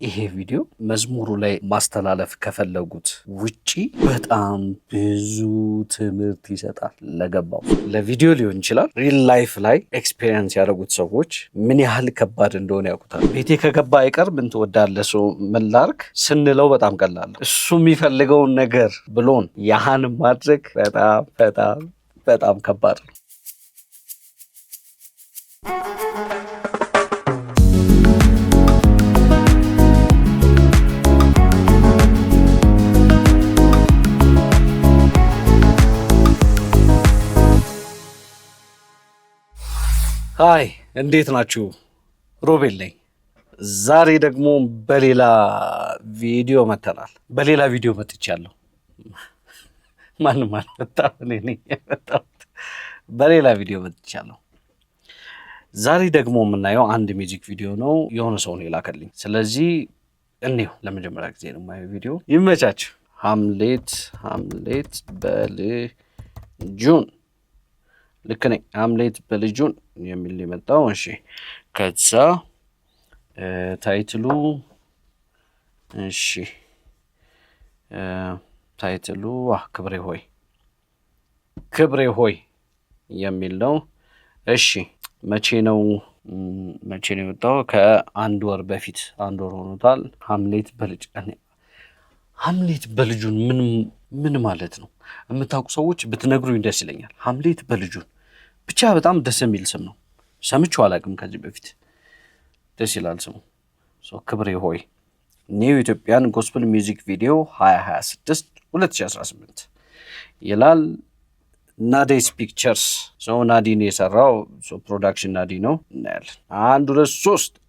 ይሄ ቪዲዮ መዝሙሩ ላይ ማስተላለፍ ከፈለጉት ውጪ በጣም ብዙ ትምህርት ይሰጣል። ለገባው ለቪዲዮ ሊሆን ይችላል፣ ሪል ላይፍ ላይ ኤክስፒሪየንስ ያደረጉት ሰዎች ምን ያህል ከባድ እንደሆነ ያውቁታል። ቤቴ ከገባ አይቀር ምን ትወዳለህ ሰው ምን ላድርግ ስንለው በጣም ቀላል፣ እሱ የሚፈልገውን ነገር ብሎን ያህን ማድረግ በጣም በጣም በጣም ከባድ ነው። ሃይ እንዴት ናችሁ? ሮቤል ነኝ። ዛሬ ደግሞ በሌላ ቪዲዮ መጥተናል። በሌላ ቪዲዮ መጥቻለሁ። ማንም አልመጣም፣ እኔ ነኝ የመጣሁት። በሌላ ቪዲዮ መጥቻለሁ። ዛሬ ደግሞ የምናየው አንድ ሚውዚክ ቪዲዮ ነው። የሆነ ሰው ነው የላከልኝ። ስለዚህ እኔው ለመጀመሪያ ጊዜ ነው የማየው ቪዲዮ። ይመቻችሁ። ሀምሌት በልጁን ልክ ነኝ። ሀምሌት በልጁን የሚል የመጣው እሺ። ከዛ ታይትሉ እሺ፣ ታይትሉ ክብሬ ሆይ የሚል ነው። እሺ መቼ ነው የመጣው? ከአንድ ወር በፊት፣ አንድ ወር ሆኖታል። ሀምሌት በልጁን ምን ማለት ነው? የምታውቁ ሰዎች ብትነግሩኝ ደስ ይለኛል። ሀምሌት በልጁን ብቻ በጣም ደስ የሚል ስም ነው። ሰምቼው አላውቅም ከዚህ በፊት። ደስ ይላል ስሙ። ክብሬ ሆይ ኒው ኢትዮጵያን ጎስፕል ሚውዚክ ቪዲዮ 2018 ይላል። ናዴስ ፒክቸርስ ናዲ ነው የሰራው። ፕሮዳክሽን ናዲ ነው። እናያለን። 1 2 3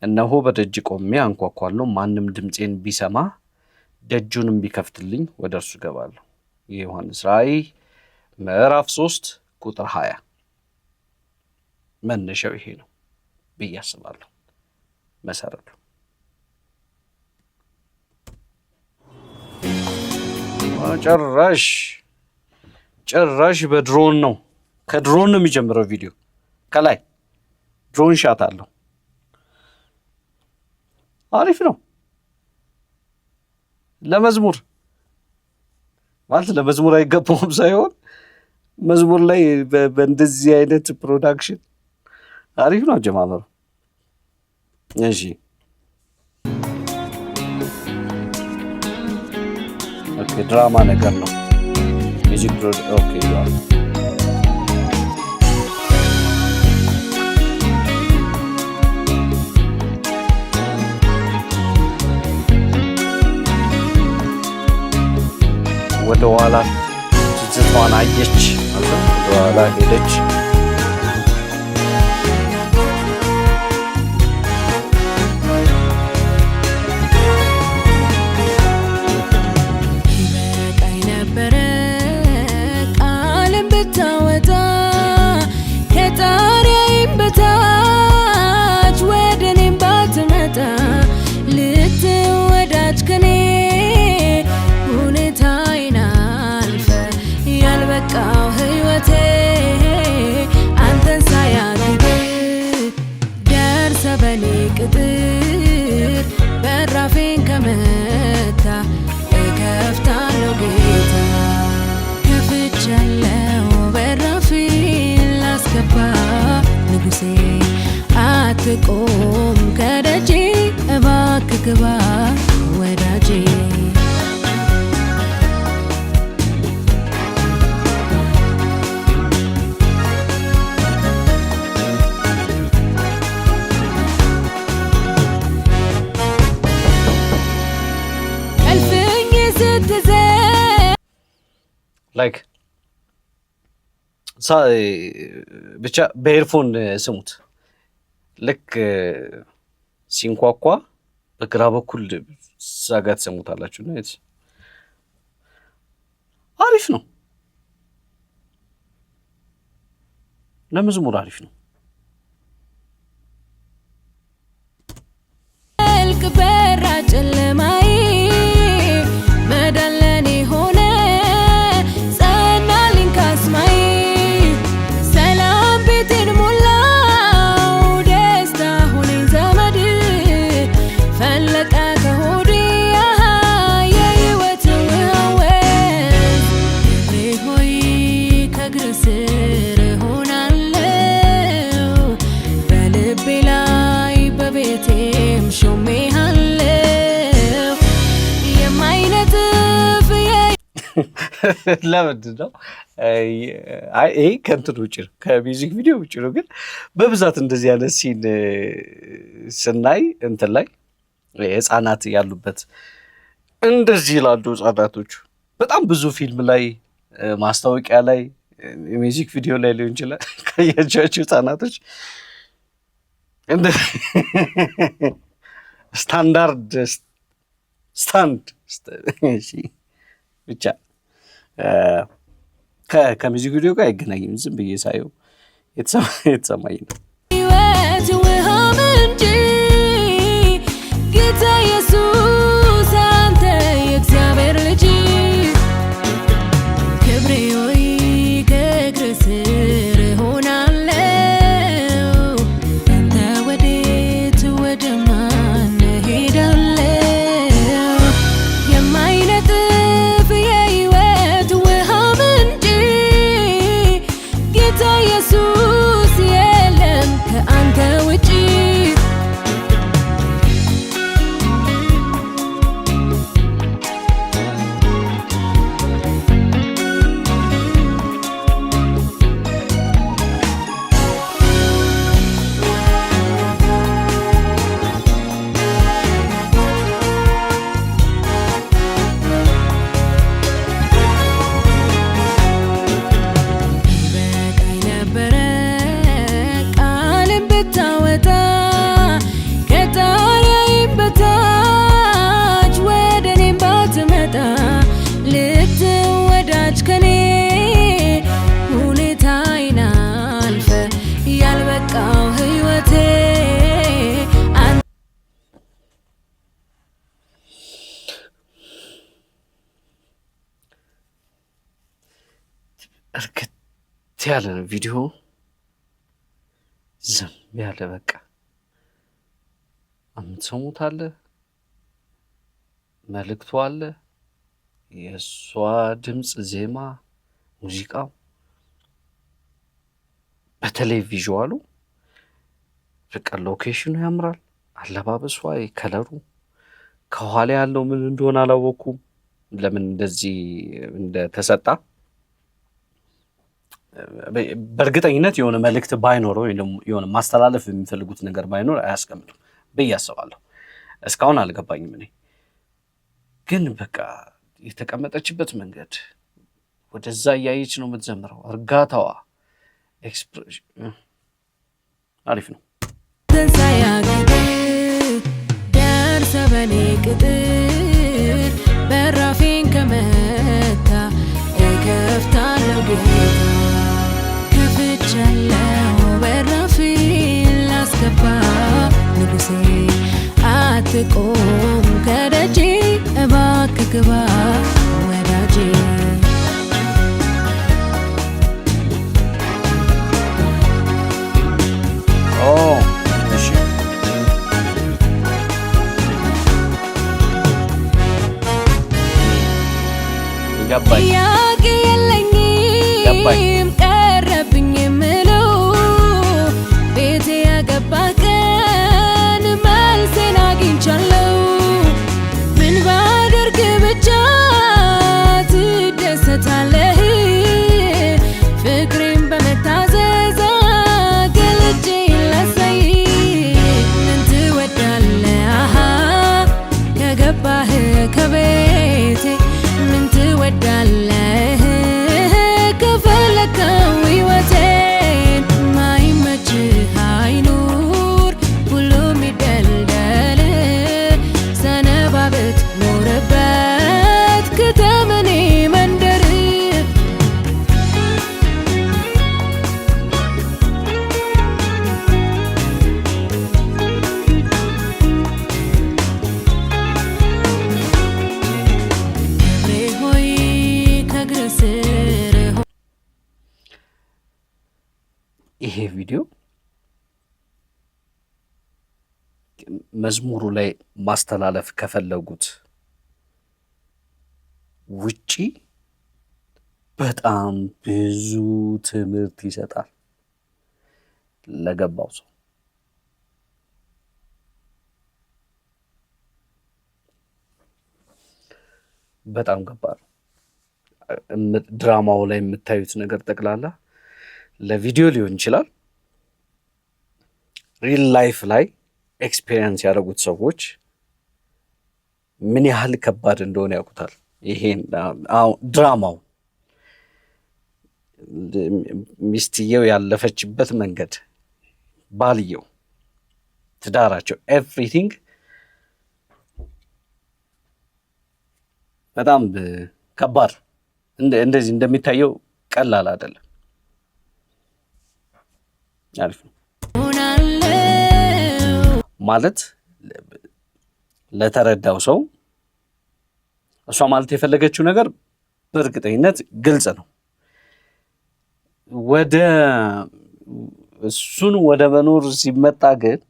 እነሆ በደጅ ቆሜ አንኳኳለሁ፣ ማንም ድምፄን ቢሰማ ደጁንም ቢከፍትልኝ ወደ እርሱ እገባለሁ። የዮሐንስ ራእይ ምዕራፍ 3 ቁጥር 20። መነሻው ይሄ ነው ብዬ አስባለሁ። መሰረቱ ጭራሽ በድሮን ነው። ከድሮን ነው የሚጀምረው ቪዲዮ። ከላይ ድሮን ሻት አለው። አሪፍ ነው። ለመዝሙር አይገባውም ሳይሆን መዝሙር ላይ በእንደዚህ አይነት ፕሮዳክሽን አሪፍ ነው አጀማመሩ። እሺ ኦኬ፣ ድራማ ነገር ነው። ሚውዚክ ኦኬ ይላል። ወደ ኋላ ትዝታዋን አየች፣ ወደ ኋላ ሄደች። ይበቃኝ ነበረ ቃልን ብታወጣ ከጣሪያዬም በታች ወደ እኔም ባትመጣ ልትወዳጅ ከኔ ያልበቃው ህይወቴ አንተን ሳያግድ ደርሰ በኔ ቅጥር በራፌን ከመታ እከፍታለሁ ጌታ። ከፍቻለሁ በራፌን ላስገባ ንጉሴ፣ አትቆም ከደጄ እባክህ ግባ ወዳጄ። ላይክ ብቻ በኤርፎን ስሙት። ልክ ሲንኳኳ በግራ በኩል ዛጋ ትሰሙታላችሁ። አሪፍ ነው። ለመዝሙር አሪፍ ነው። በራ ጨለማዬ መዳን ሆነ ጸናልኝ ካስማዬ ሰላም ለምንድን ነው? ይሄ ከእንትን ውጭ ነው፣ ከሚውዚክ ቪዲዮ ውጭ ነው። ግን በብዛት እንደዚህ አይነት ሲን ስናይ እንትን ላይ ህፃናት ያሉበት እንደዚህ ይላሉ ህፃናቶቹ። በጣም ብዙ ፊልም ላይ፣ ማስታወቂያ ላይ፣ ሚውዚክ ቪዲዮ ላይ ሊሆን ይችላል ካያቻቸው ህፃናቶች ስታንዳርድ ብቻ ከሚውዚክ ቪዲዮ ጋር አይገናኝም። ዝም ብዬ ሳየው የተሰማኝ ነው። ሕይወት ውሃ ምንጭ ጌታ ኢየሱስ አንተ የእግዚአብሔር ልጅ ክብሬ ሆይ ከእግር ስር እሆናለሁ አንተ ወዴት ወደ ማን እሄዳለሁ? የማይነጥፍ የሕይወት ውሃ ምንጭ ጌታ ኢየሱስ የለም ከአንተ ውጪ በቃኝ ነበረ ቃልን ብታወጣ ከጣሪያዬም በታች ወደ እኔም ባትመጣ ልትወዳጅ ከኔ ሁኔታዬን አልፈ ያልበቃው ሕይወቴ እርግጥ ያለ ነው ቪዲዮ፣ ዝም ያለ በቃ የምትሰሙት አለ፣ መልእክቱ አለ፣ የእሷ ድምፅ፣ ዜማ፣ ሙዚቃው፣ በተለይ ቪዥዋሉ በቃ ሎኬሽኑ ያምራል፣ አለባበሷ፣ ከለሩ፣ ከኋላ ያለው ምን እንደሆነ አላወኩም፣ ለምን እንደዚህ እንደተሰጣ። በእርግጠኝነት የሆነ መልእክት ባይኖረው ወይም ደግሞ የሆነ ማስተላለፍ የሚፈልጉት ነገር ባይኖር አያስቀምጡም ብዬ አስባለሁ። እስካሁን አልገባኝም። እኔ ግን በቃ የተቀመጠችበት መንገድ፣ ወደዛ እያየች ነው የምትዘምረው፣ እርጋታዋ፣ ኤክስፕሬሽን አሪፍ ነው። ተንሳያግድ ደርሰ በኔ ቅጥር በራፌን ከመታ እከፍታለሁ ጌታ ከፍቻለሁ በራፌን ላስገባ ንጉሴ አትቆም ከደጄ እባክህ ግባ ወዳጄ እሺ ገባኝ። ጥያቄ የለኝም ቀረብኝ የምለው ቤቴ ያገባ ቀን መልሴን አግኝቻለሁ። ምን ባደርግ ብቻ ትደሰታለህ? ፍቅሬን በመታዘዝ ገልጬ ላሳይ። ምን ትወዳለህ? አሃ ከገባህ ከቤቴ ምን ትወዳለህ? ከፈለከው ሕይወቴን ማይመችህ አይኑር ሁሉም ይደልደል ሰነባበት ኖረበት ከተመኔ መንደር ክብሬ ሆይ ከእግር ስር ይሄ ቪዲዮ መዝሙሩ ላይ ማስተላለፍ ከፈለጉት ውጪ በጣም ብዙ ትምህርት ይሰጣል ለገባው ሰው። በጣም ገባር ድራማው ላይ የምታዩት ነገር ጠቅላላ ለቪዲዮ ሊሆን ይችላል። ሪል ላይፍ ላይ ኤክስፔሪየንስ ያደረጉት ሰዎች ምን ያህል ከባድ እንደሆነ ያውቁታል። ይሄን ድራማው ሚስትየው ያለፈችበት መንገድ፣ ባልየው፣ ትዳራቸው፣ ኤቭሪቲንግ በጣም ከባድ እንደዚህ እንደሚታየው ቀላል አይደለም። አሪፍ ነው ማለት ለተረዳው ሰው እሷ ማለት የፈለገችው ነገር በእርግጠኝነት ግልጽ ነው። እሱን ወደ መኖር ሲመጣ ግን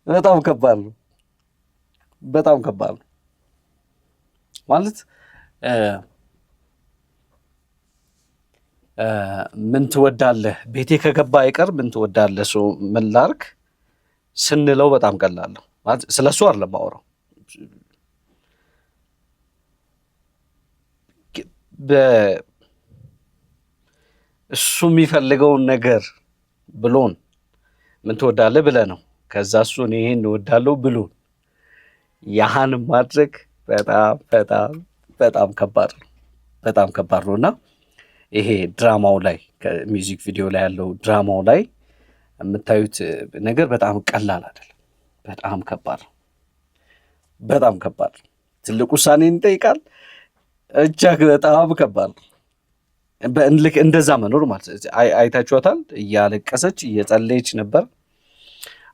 በጣም ከባድ ነው። በጣም ከባድ ነው ማለት ምን ትወዳለህ፣ ቤቴ ከገባ አይቀር ምን ትወዳለህ፣ ሰው ምን ላድርግ ስንለው በጣም ቀላል ነው ማለት ስለሱ አይደለም ማወራው። እሱ የሚፈልገውን ነገር ብሎን ምን ትወዳለህ ብለህ ነው። ከዛ እሱን ይሄን እወዳለሁ ብሎን ያህን ማድረግ በጣም በጣም በጣም ከባድ ነው። በጣም ከባድ ነው እና ይሄ ድራማው ላይ ከሚውዚክ ቪዲዮ ላይ ያለው ድራማው ላይ የምታዩት ነገር በጣም ቀላል አይደለም። በጣም ከባድ ነው። በጣም ከባድ ነው። ትልቅ ውሳኔን ይጠይቃል። እጅግ በጣም ከባድ ነው። እንደዛ መኖር ማለት አይታችኋታል። እያለቀሰች እየጸለየች ነበር።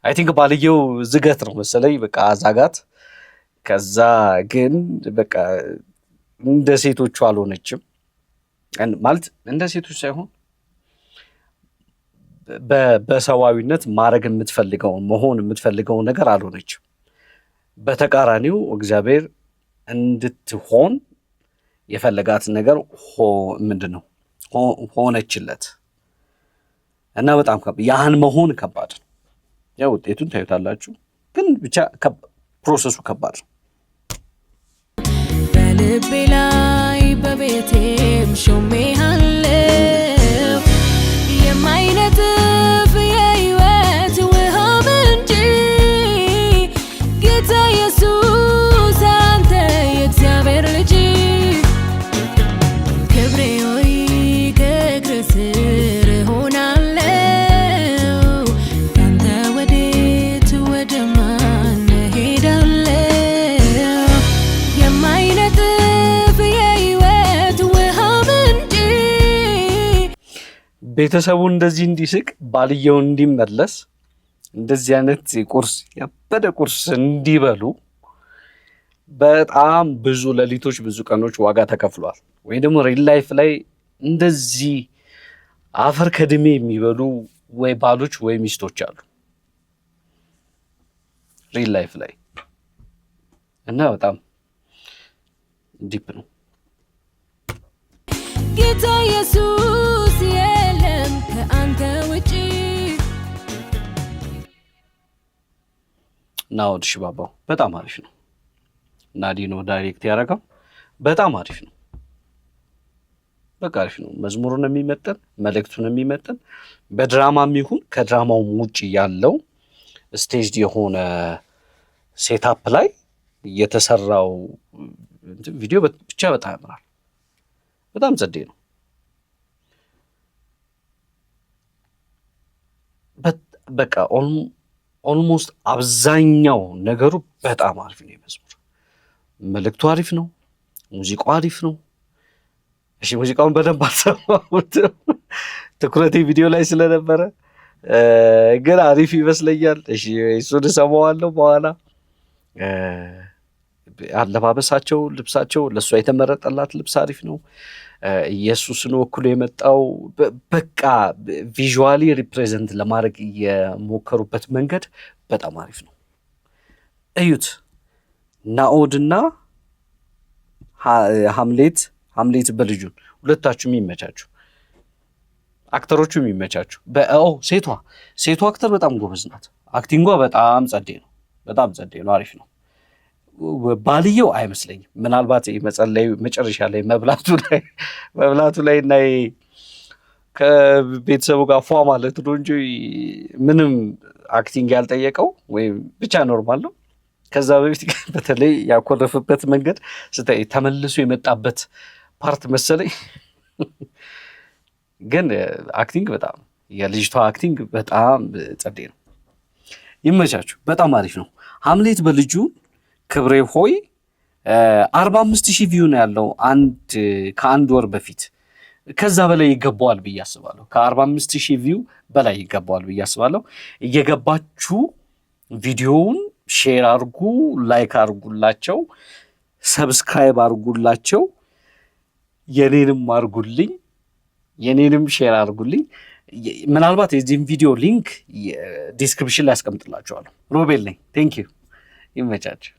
አይ ቲንክ ባልየው ዝገት ነው መሰለኝ በቃ አዛጋት። ከዛ ግን በቃ እንደ ሴቶቹ አልሆነችም ማለት እንደ ሴቶች ሳይሆን በሰዋዊነት ማድረግ የምትፈልገውን መሆን የምትፈልገውን ነገር አልሆነችም። በተቃራኒው እግዚአብሔር እንድትሆን የፈለጋት ነገር ምንድን ነው ሆነችለት እና በጣም ያህን መሆን ከባድ ነው። ያው ውጤቱን ታዩታላችሁ፣ ግን ብቻ ፕሮሰሱ ከባድ ነው። በልቤ ላይ በቤቴም ሾሜሃለው የማይነጥፍ የሕይወት ውሃ ምንጭ ጌታ ኢየሱስ አንተ የእግዚአብሔር ልጅ ክብሬ ሆይ ከእግርህ ስር እሆናለሁ ካንተ ወዴት ወደ ማን እሄዳለሁ የማይነጥፍ የሕይወት ውሃ ምንጭ። ቤተሰቡ እንደዚህ እንዲስቅ ባልየው እንዲመለስ እንደዚህ አይነት ቁርስ ያበደ ቁርስ እንዲበሉ በጣም ብዙ ሌሊቶች ብዙ ቀኖች ዋጋ ተከፍሏል። ወይ ደግሞ ሪል ላይፍ ላይ እንደዚህ አፈር ከድሜ የሚበሉ ወይ ባሎች ወይ ሚስቶች አሉ ሪል ላይፍ ላይ እና በጣም ዲፕ ነው። ጌታ ኢየሱስ የለም ከአንተ ውጪ። ናኦድ ሽባባው በጣም አሪፍ ነው። ናዲ ነው ዳይሬክት ያደረገው። በጣም አሪፍ ነው። በቃ አሪፍ ነው። መዝሙሩን የሚመጥን መልእክቱን የሚመጥን በድራማም ይሁን ከድራማው ውጪ ያለው ስቴጅ የሆነ ሴታፕ ላይ የተሰራው ቪዲዮ ብቻ በጣም ያምራል። በጣም ጸዴ ነው። በቃ ኦልሞስት አብዛኛው ነገሩ በጣም አሪፍ ነው። የመዝሙር መልእክቱ አሪፍ ነው። ሙዚቃው አሪፍ ነው። እሺ ሙዚቃውን በደንብ አልሰማሁትም ትኩረቴ ቪዲዮ ላይ ስለነበረ ግን አሪፍ ይመስለኛል። እሺ እሱን እሰማዋለሁ በኋላ። አለባበሳቸው፣ ልብሳቸው ለእሷ የተመረጠላት ልብስ አሪፍ ነው። ኢየሱስን ወክሎ የመጣው በቃ ቪዥዋሊ ሪፕሬዘንት ለማድረግ የሞከሩበት መንገድ በጣም አሪፍ ነው። እዩት። ናኦድና ሀምሌት በልጁን ሁለታችሁ የሚመቻችሁ አክተሮቹ የሚመቻችሁ። ሴቷ አክተር በጣም ጎበዝ ናት። አክቲንጓ በጣም ጸዴ ነው። በጣም ጸዴ ነው። አሪፍ ነው። ባልየው አይመስለኝም። ምናልባት መጸለዩ መጨረሻ ላይ መብላቱ ላይ እና ከቤተሰቡ ጋር ፏ ማለት ነው እንጂ ምንም አክቲንግ ያልጠየቀው ወይም ብቻ ኖርማል ነው። ከዛ በፊት በተለይ ያኮረፈበት መንገድ ስታይ ተመልሶ የመጣበት ፓርት መሰለኝ። ግን አክቲንግ በጣም የልጅቷ አክቲንግ በጣም ጸዴ ነው። ይመቻችሁ። በጣም አሪፍ ነው። ሀምሌት በልጁ ክብሬ ሆይ 45,000 ቪው ነው ያለው ከአንድ ወር በፊት። ከዛ በላይ ይገባዋል ብዬ አስባለሁ። ከ45,000 ቪው በላይ ይገባዋል ብዬ አስባለሁ። እየገባችሁ ቪዲዮውን ሼር አርጉ፣ ላይክ አርጉላቸው፣ ሰብስክራይብ አርጉላቸው፣ የኔንም አርጉልኝ፣ የኔንም ሼር አርጉልኝ። ምናልባት የዚህም ቪዲዮ ሊንክ ዲስክሪፕሽን ላይ ያስቀምጥላችኋለሁ። ሮቤል ነኝ። ቴንክ ዩ። ይመቻችሁ።